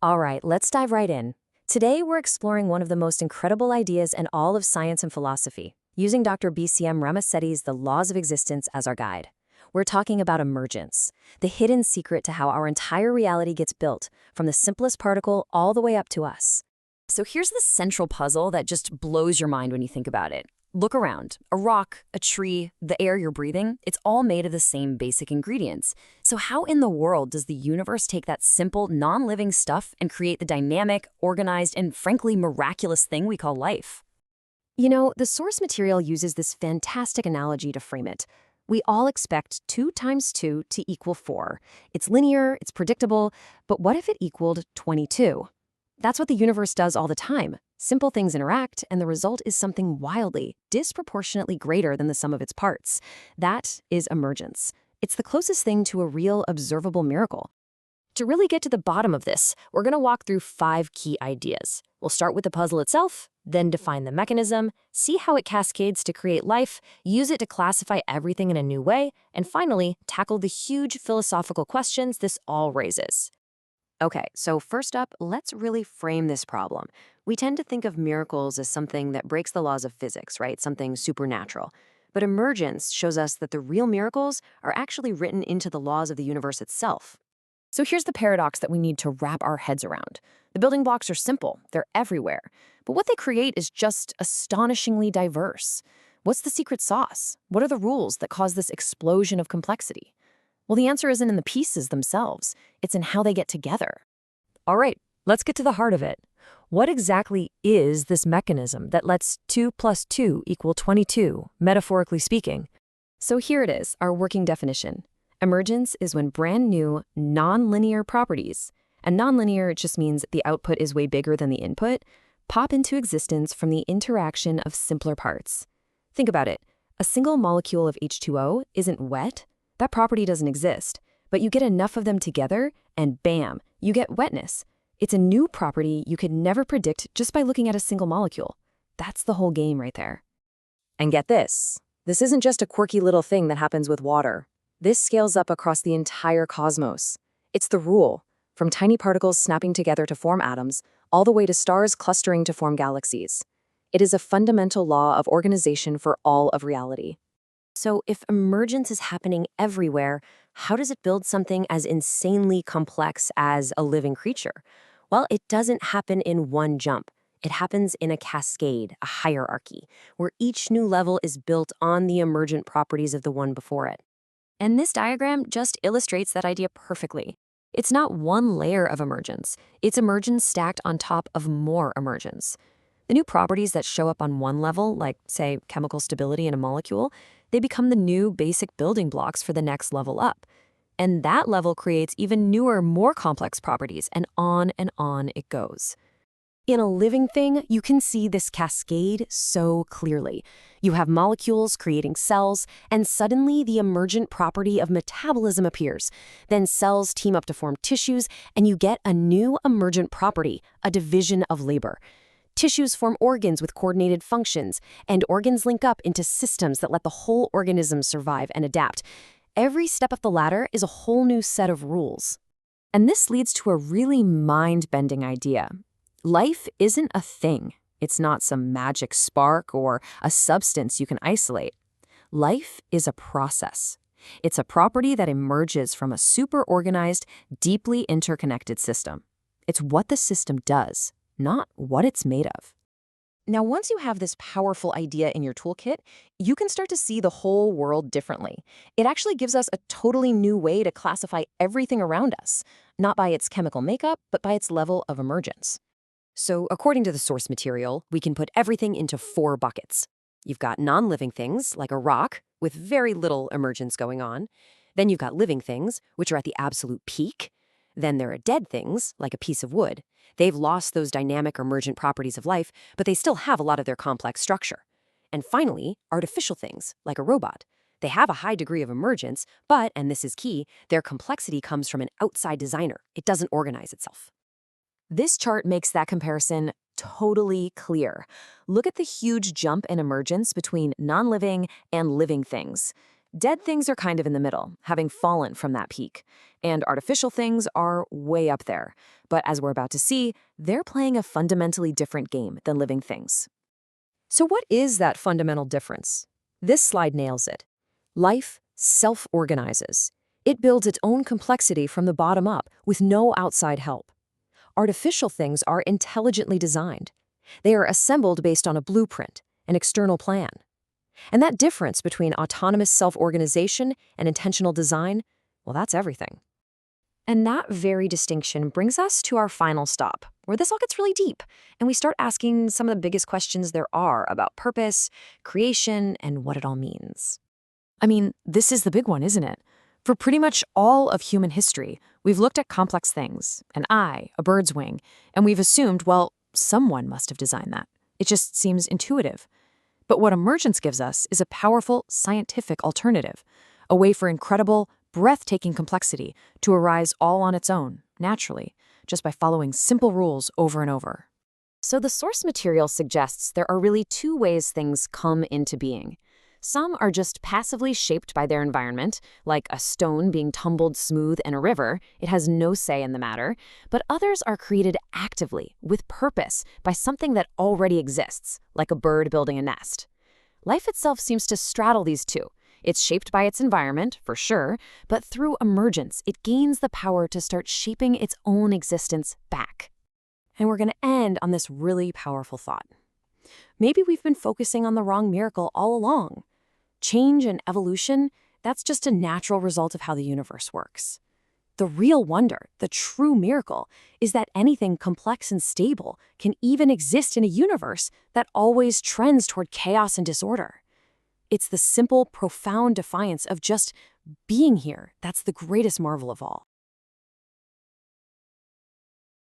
All right, let's dive right in. Today, we're exploring one of the most incredible ideas in all of science and philosophy, using Dr. BCM Ramasetti's The Laws of Existence as our guide. We're talking about emergence, the hidden secret to how our entire reality gets built, from the simplest particle all the way up to us. So here's the central puzzle that just blows your mind when you think about it. Look around. A rock, a tree, the air you're breathing, it's all made of the same basic ingredients. So how in the world does the universe take that simple, non-living stuff and create the dynamic, organized, and frankly miraculous thing we call life? You know, the source material uses this fantastic analogy to frame it. We all expect 2 times 2 to equal 4. It's linear, it's predictable, but what if it equaled 22? That's what the universe does all the time. Simple things interact, and the result is something wildly, disproportionately greater than the sum of its parts. That is emergence. It's the closest thing to a real, observable miracle. To really get to the bottom of this, we're going to walk through 5 key ideas. We'll start with the puzzle itself, then define the mechanism, see how it cascades to create life, use it to classify everything in a new way, and finally, tackle the huge philosophical questions this all raises. Okay, so first up, let's really frame this problem. We tend to think of miracles as something that breaks the laws of physics, right? Something supernatural. But emergence shows us that the real miracles are actually written into the laws of the universe itself. So here's the paradox that we need to wrap our heads around. The building blocks are simple, they're everywhere. But what they create is just astonishingly diverse. What's the secret sauce? What are the rules that cause this explosion of complexity? Well, the answer isn't in the pieces themselves. It's in how they get together. All right, let's get to the heart of it. What exactly is this mechanism that lets 2 plus 2 equal 22, metaphorically speaking? So here it is, our working definition. Emergence is when brand new, nonlinear properties, and nonlinear just means the output is way bigger than the input, pop into existence from the interaction of simpler parts. Think about it. A single molecule of H2O isn't wet. That property doesn't exist, but you get enough of them together, and bam, you get wetness. It's a new property you could never predict just by looking at a single molecule. That's the whole game right there. And get this. This isn't just a quirky little thing that happens with water. This scales up across the entire cosmos. It's the rule, from tiny particles snapping together to form atoms, all the way to stars clustering to form galaxies. It is a fundamental law of organization for all of reality. So if emergence is happening everywhere, how does it build something as insanely complex as a living creature? Well, it doesn't happen in one jump. It happens in a cascade, a hierarchy, where each new level is built on the emergent properties of the one before it. And this diagram just illustrates that idea perfectly. It's not one layer of emergence. It's emergence stacked on top of more emergence. The new properties that show up on one level, like, say, chemical stability in a molecule, they become the new basic building blocks for the next level up. And that level creates even newer, more complex properties, and on it goes. In a living thing, you can see this cascade so clearly. You have molecules creating cells, and suddenly the emergent property of metabolism appears. Then cells team up to form tissues, and you get a new emergent property, a division of labor. Tissues form organs with coordinated functions, and organs link up into systems that let the whole organism survive and adapt. Every step up the ladder is a whole new set of rules. And this leads to a really mind-bending idea. Life isn't a thing. It's not some magic spark or a substance you can isolate. Life is a process. It's a property that emerges from a super-organized, deeply interconnected system. It's what the system does, not what it's made of. Now, once you have this powerful idea in your toolkit, you can start to see the whole world differently. It actually gives us a totally new way to classify everything around us, not by its chemical makeup, but by its level of emergence. So, according to the source material, we can put everything into 4 buckets. You've got non-living things, like a rock, with very little emergence going on. Then you've got living things, which are at the absolute peak. Then there are dead things, like a piece of wood. They've lost those dynamic emergent properties of life, but they still have a lot of their complex structure. And finally, artificial things, like a robot. They have a high degree of emergence, but, and this is key, their complexity comes from an outside designer. It doesn't organize itself. This chart makes that comparison totally clear. Look at the huge jump in emergence between non-living and living things. Dead things are kind of in the middle, having fallen from that peak. And artificial things are way up there. But as we're about to see, they're playing a fundamentally different game than living things. So what is that fundamental difference? This slide nails it. Life self-organizes. It builds its own complexity from the bottom up with no outside help. Artificial things are intelligently designed. They are assembled based on a blueprint, an external plan. And that difference between autonomous self-organization and intentional design, well, that's everything. And that very distinction brings us to our final stop, where this all gets really deep, and we start asking some of the biggest questions there are about purpose, creation, and what it all means. I mean, this is the big one, isn't it? For pretty much all of human history, we've looked at complex things, an eye, a bird's wing, and we've assumed, well, someone must have designed that. It just seems intuitive. But what emergence gives us is a powerful scientific alternative, a way for incredible, breathtaking complexity to arise all on its own, naturally, just by following simple rules over and over. So the source material suggests there are really two ways things come into being. Some are just passively shaped by their environment, like a stone being tumbled smooth in a river. It has no say in the matter. But others are created actively, with purpose, by something that already exists, like a bird building a nest. Life itself seems to straddle these two. It's shaped by its environment, for sure, but through emergence, it gains the power to start shaping its own existence back. And we're going to end on this really powerful thought. Maybe we've been focusing on the wrong miracle all along. Change and evolution, that's just a natural result of how the universe works. The real wonder, the true miracle, is that anything complex and stable can even exist in a universe that always trends toward chaos and disorder. It's the simple, profound defiance of just being here that's the greatest marvel of all.